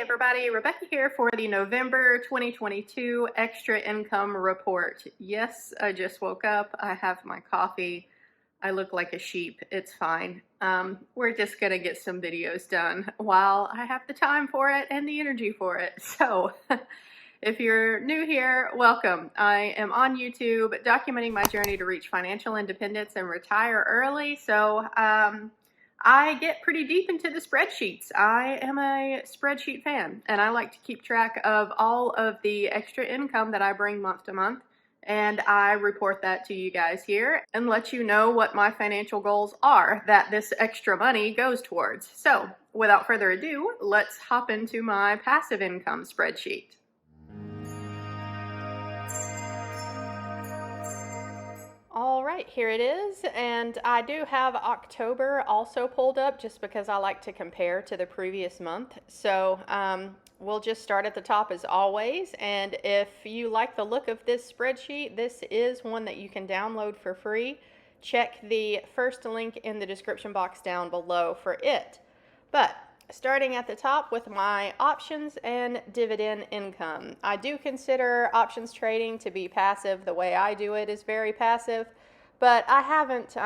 everybody, Rebecca here for the November 2022 Extra Income Report. Yes, I just woke up. I have my coffee. I look like a sheep. It's fine. We're just gonna get some videos done while I have the time for it and the energy for it. So if you're new here, welcome. I am on YouTube documenting my journey to reach financial independence and retire early. So I get pretty deep into the spreadsheets. I am a spreadsheet fan, and I like to keep track of all of the extra income that I bring month to month, and I report that to you guys here and let you know what my financial goals are that this extra money goes towards. So without further ado, let's hop into my passive income spreadsheet. All right, here it is, and I do have October also pulled up just because I like to compare to the previous month. So we'll just start at the top as always, and if you like the look of this spreadsheet, this is one that you can download for free. Check the first link in the description box down below for it. But starting at the top with my options and dividend income. I do consider options trading to be passive. The way I do it is very passive, but I haven't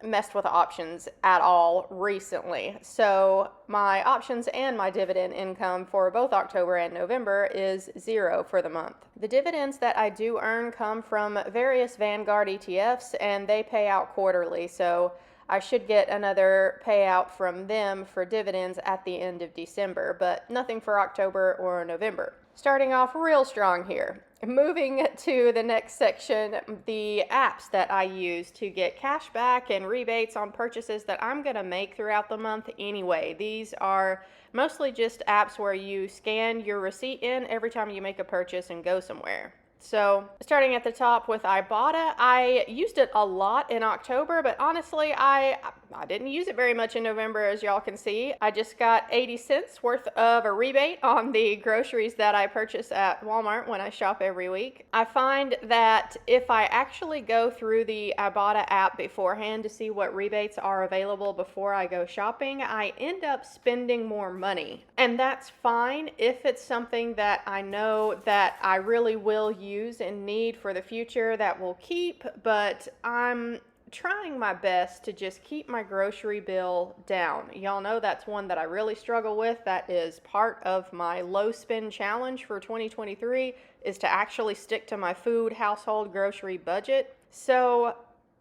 messed with options at all recently. So my options and my dividend income for both October and November is 0 for the month. The dividends that I do earn come from various Vanguard ETFs, and they pay out quarterly. So I should get another payout from them for dividends at the end of December, but nothing for October or November. Starting off real strong here. Moving to the next section, the apps that I use to get cash back and rebates on purchases that I'm going to make throughout the month anyway. These are mostly just apps where you scan your receipt in every time you make a purchase and go somewhere. So starting at the top with Ibotta, I used it a lot in October, but honestly, I didn't use it very much in November, as y'all can see. I just got 80 cents worth of a rebate on the groceries that I purchase at Walmart when I shop every week. I find that if I actually go through the Ibotta app beforehand to see what rebates are available before I go shopping, I end up spending more money. And that's fine if it's something that I know that I really will use and need for the future that will keep, but I'm trying my best to just keep my grocery bill down. Y'all know that's one that I really struggle with. That is part of my low spend challenge for 2023 is to actually stick to my food, household, grocery budget. So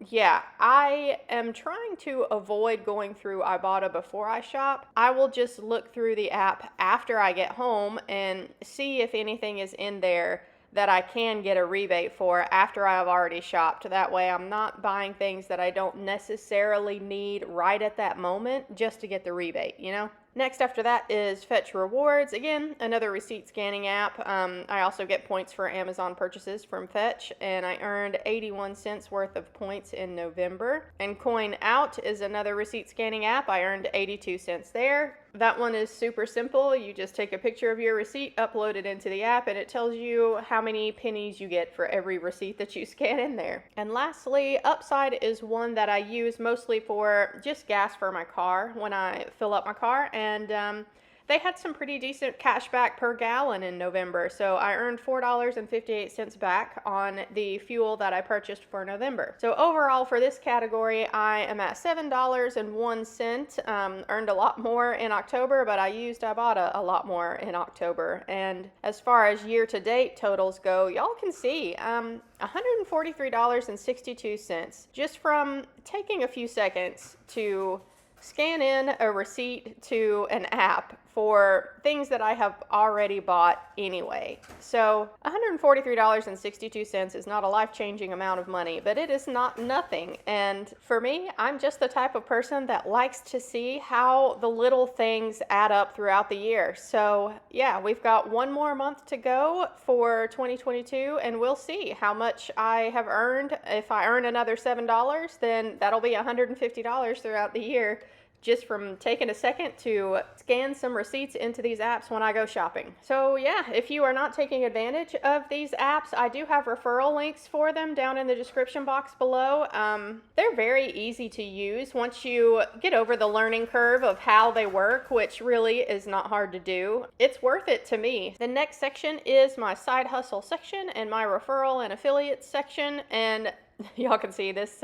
yeah, I am trying to avoid going through Ibotta before I shop. I will just look through the app after I get home and see if anything is in there that I can get a rebate for after I've already shopped. That way I'm not buying things that I don't necessarily need right at that moment just to get the rebate, you know? Next after that is Fetch Rewards. Again, another receipt scanning app. I also get points for Amazon purchases from Fetch, and I earned 81 cents worth of points in November. And Coin Out is another receipt scanning app. I earned 82 cents there. That one is super simple. You just take a picture of your receipt, upload it into the app, and it tells you how many pennies you get for every receipt that you scan in there. And lastly, Upside is one that I use mostly for just gas for my car when I fill up my car. And they had some pretty decent cash back per gallon in November, so I earned $4.58 back on the fuel that I purchased for November. So overall for this category, I am at $7.01. Earned a lot more in October, but I used Ibotta a lot more in October. And as far as year-to-date totals go, y'all can see $143.62 just from taking a few seconds to scan in a receipt to an app for things that I have already bought anyway. So $143.62 is not a life-changing amount of money, but it is not nothing. And for me, I'm just the type of person that likes to see how the little things add up throughout the year. So yeah, we've got one more month to go for 2022, and we'll see how much I have earned. If I earn another $7, then that'll be $150 throughout the year just from taking a second to scan some receipts into these apps when I go shopping. So yeah, if you are not taking advantage of these apps, I do have referral links for them down in the description box below. They're very easy to use once you get over the learning curve of how they work, which really is not hard to do. It's worth it to me. The next section is my side hustle section and my referral and affiliate section, and y'all can see this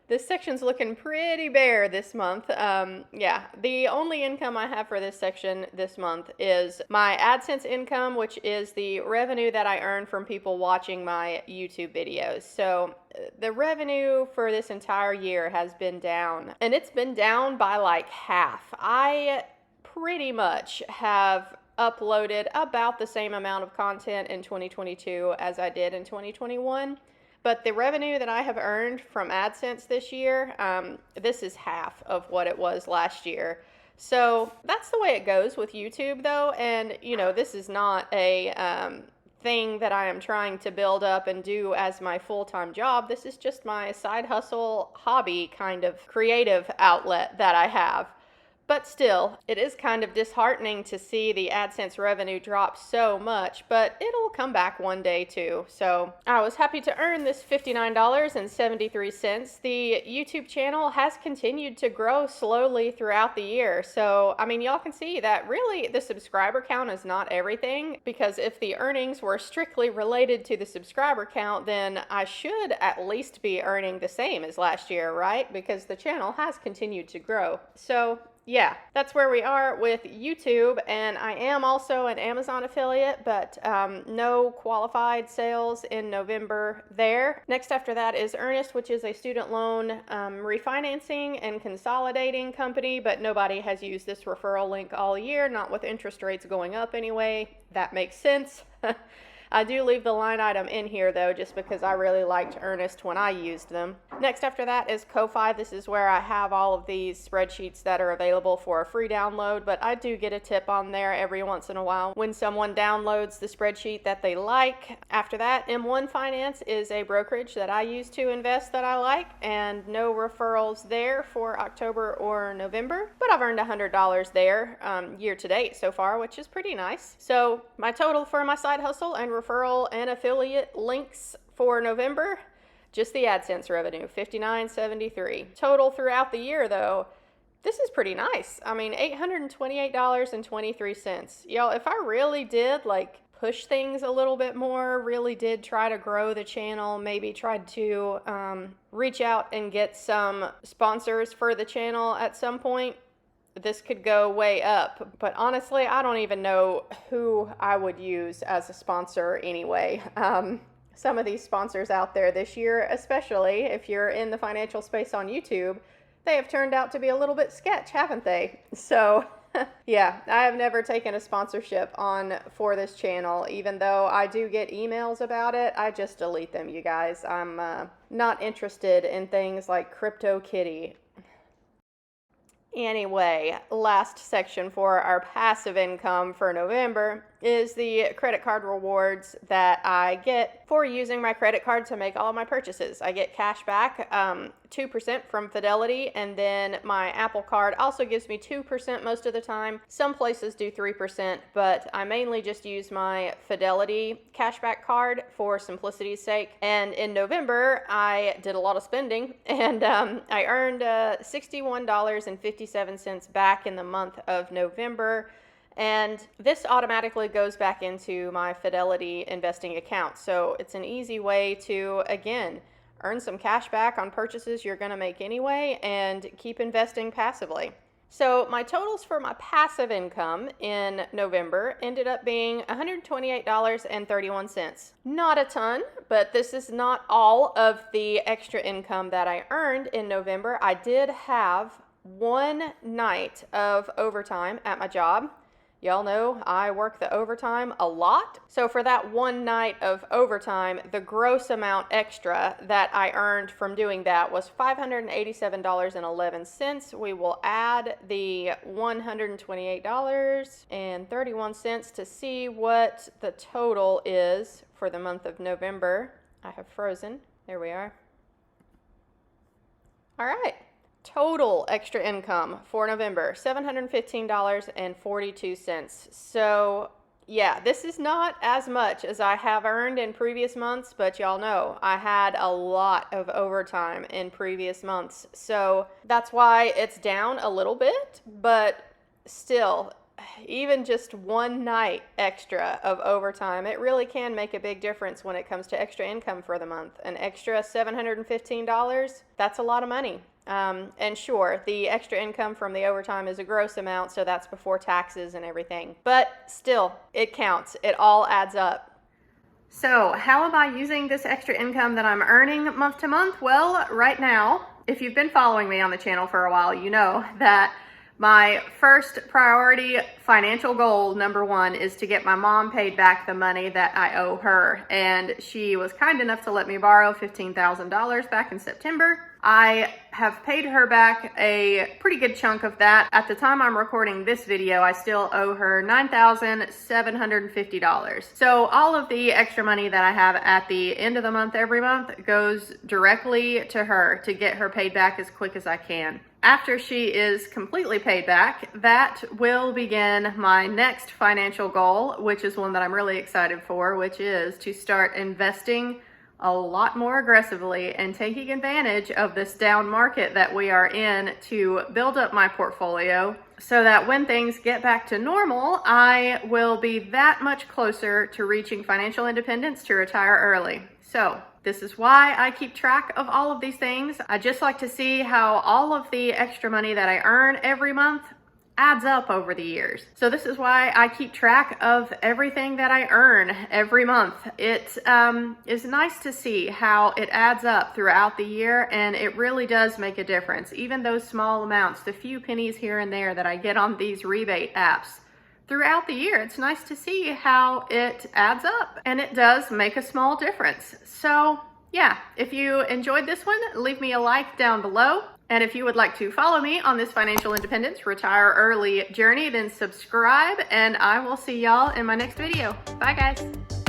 this section's looking pretty bare this month. Yeah, the only income I have for this section this month is my AdSense income, which is the revenue that I earn from people watching my YouTube videos. So the revenue for this entire year has been down, and it's been down by like half. I pretty much have uploaded about the same amount of content in 2022 as I did in 2021. But the revenue that I have earned from AdSense this year, this is half of what it was last year. So that's the way it goes with YouTube, though. And, you know, this is not a thing that I am trying to build up and do as my full-time job. This is just my side hustle, hobby kind of creative outlet that I have. But still, it is kind of disheartening to see the AdSense revenue drop so much, but it'll come back one day too. So I was happy to earn this $59.73. The YouTube channel has continued to grow slowly throughout the year. So, I mean, y'all can see that really the subscriber count is not everything, because if the earnings were strictly related to the subscriber count, then I should at least be earning the same as last year, right? Because the channel has continued to grow. So yeah, that's where we are with YouTube, and I am also an Amazon affiliate, but no qualified sales in November there. Next after that is Earnest, which is a student loan refinancing and consolidating company, but nobody has used this referral link all year, not with interest rates going up anyway. That makes sense. I do leave the line item in here though, just because I really liked Earnest when I used them. Next after that is Ko-Fi. This is where I have all of these spreadsheets that are available for a free download, but I do get a tip on there every once in a while when someone downloads the spreadsheet that they like. After that, M1 Finance is a brokerage that I use to invest that I like, and no referrals there for October or November, but I've earned $100 there year to date so far, which is pretty nice. So my total for my side hustle and referral and affiliate links for November, just the AdSense revenue, $59.73. Total throughout the year though, this is pretty nice. I mean, $828.23. Y'all, if I really did like push things a little bit more, really did try to grow the channel, maybe tried to reach out and get some sponsors for the channel at some point, this could go way up. But honestly, I don't even know who I would use as a sponsor anyway. Some of these sponsors out there this year, especially if you're in the financial space on YouTube, they have turned out to be a little bit sketch, haven't they? So yeah, I have never taken a sponsorship on for this channel, even though I do get emails about it. I just delete them, you guys. I'm not interested in things like CryptoKitty. Anyway, last section for our passive income for November is the credit card rewards that I get for using my credit card to make all of my purchases. I get cash back, 2% from Fidelity, and then my Apple Card also gives me 2% most of the time. Some places do 3%, but I mainly just use my Fidelity cashback card for simplicity's sake. And in November, I did a lot of spending, and I earned $61.57 back in the month of November. And this automatically goes back into my Fidelity investing account. So it's an easy way to, again, earn some cash back on purchases you're going to make anyway and keep investing passively. So my totals for my passive income in November ended up being $128.31. Not a ton, but this is not all of the extra income that I earned in November. I did have one night of overtime at my job. Y'all know I work the overtime a lot. So for that one night of overtime, the gross amount extra that I earned from doing that was $587.11. We will add the $128.31 to see what the total is for the month of November. I have frozen. There we are. All right. Total extra income for November, $715.42. So yeah, this is not as much as I have earned in previous months, but y'all know I had a lot of overtime in previous months. So that's why it's down a little bit, but still, even just one night extra of overtime, it really can make a big difference when it comes to extra income for the month. An extra $715, that's a lot of money. And sure, the extra income from the overtime is a gross amount, so that's before taxes and everything. But still, it counts. It all adds up. So how am I using this extra income that I'm earning month to month? Well, right now, if you've been following me on the channel for a while, you know that my first priority financial goal, number one, is to get my mom paid back the money that I owe her. And she was kind enough to let me borrow $15,000 back in September. I have paid her back a pretty good chunk of that. At the time I'm recording this video, I still owe her $9,750. So all of the extra money that I have at the end of the month every month goes directly to her to get her paid back as quick as I can. After she is completely paid back, that will begin my next financial goal, which is one that I'm really excited for, which is to start investing a lot more aggressively and taking advantage of this down market that we are in to build up my portfolio so that when things get back to normal, I will be that much closer to reaching financial independence to retire early. So this is why I keep track of all of these things. I just like to see how all of the extra money that I earn every month adds up over the years. So this is why I keep track of everything that I earn every month. It is nice to see how it adds up throughout the year, and it really does make a difference. Even those small amounts, the few pennies here and there that I get on these rebate apps, throughout the year, it's nice to see how it adds up, and it does make a small difference. So yeah, if you enjoyed this one, leave me a like down below. And if you would like to follow me on this financial independence retire early journey, then subscribe, and I will see y'all in my next video. Bye guys.